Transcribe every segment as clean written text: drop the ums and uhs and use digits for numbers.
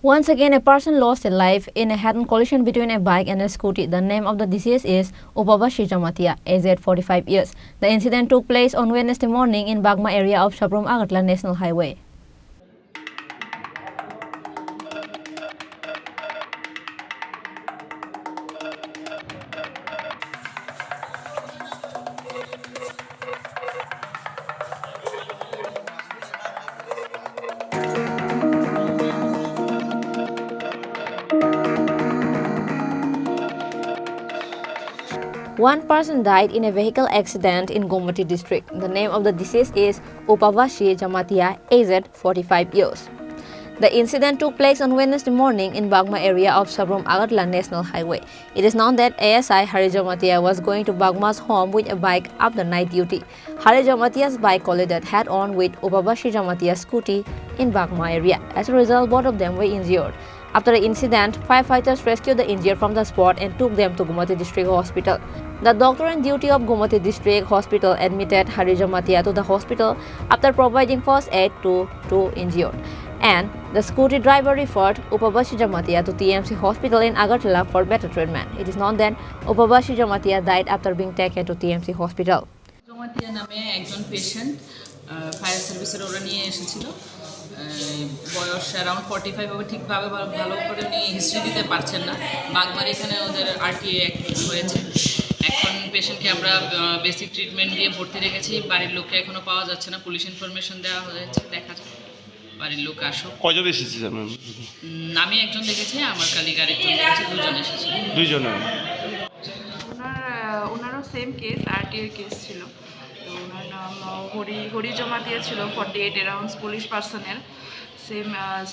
Once again, a person lost their life in a head-on collision between a bike and a scooty. The name of the deceased is Upabasi Jamatia, aged 45 years. The incident took place on Wednesday morning in Bagma area of Sabrum Agartala National Highway. One person died in a vehicle accident in Gomati district. The name of the deceased is Upabasi Jamatia, aged 45 years. The incident took place on Wednesday morning in Bagma area of Sabrum Agartala National Highway. It is known that ASI Hari Jamatia was going to Bagma's home with a bike after night duty. Hari Jamatia's bike collided head-on with Upabasi Jamatia's scooty in Bagma area. As a result, both of them were injured. After the incident, firefighters rescued the injured from the spot and took them to Gomati District Hospital. The doctor on duty of Gomati District Hospital admitted Hari Jamatia to the hospital after providing first aid to two injured. And the scooty driver referred Upabasi Jamatia to TMC Hospital in Agartala for better treatment. It is known that Upabasi Jamatia died after being taken to TMC Hospital. Jamatia নামে একজন patient fire সার্ভিসের ওরা নিয়ে এসেছিল বয়স around 45 হবে ঠিকভাবে ভালো করে উনি হিস্ট্রি দিতে পারছেন না বাগমার এখানে ওদের আরটিএ অ্যাক্টিভ হয়েছে এখন পেশেন্টকে আমরা বেসিক ট্রিটমেন্ট দিয়ে ভর্তি রেখেছি বাড়ির লোককে এখনো পাওয়া যাচ্ছে না পুলিশ ইনফরমেশন দেওয়া হয়েছে দেখা যাক বাড়ির লোক আসো কয়জন এসেছে জানেন আমি একজন দেখেছি আমার কলিগ আরেকজন দেখেছি দুজন এসেছে দুইজন ওনারও সেম কেস আরটিএর কেস ছিল তো ওনার নাম হরি জমাতিয়া ছিল 48 অ্যারাউন্ডস পুলিশ পার্সনের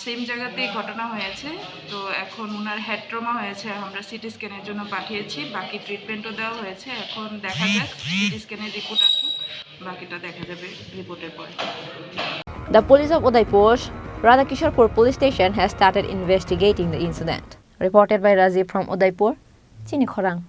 সেম জায়গাতেই ঘটনা হয়েছে তো এখন ওনার হেড ট্রমা হয়েছে আমরা সিটি স্ক্যানের জন্য পাঠিয়েছি বাকি ট্রিটমেন্টও দেওয়া হয়েছে এখন দেখা যাক সিটি স্ক্যানের রিপোর্ট আসুক বাকিটা দেখা যাবে রিপোর্টের পরে The police of Udaipur's Radhakisharpur police station has started investigating the incident. Reported by Rajiv from Udaipur, Chini Khorang.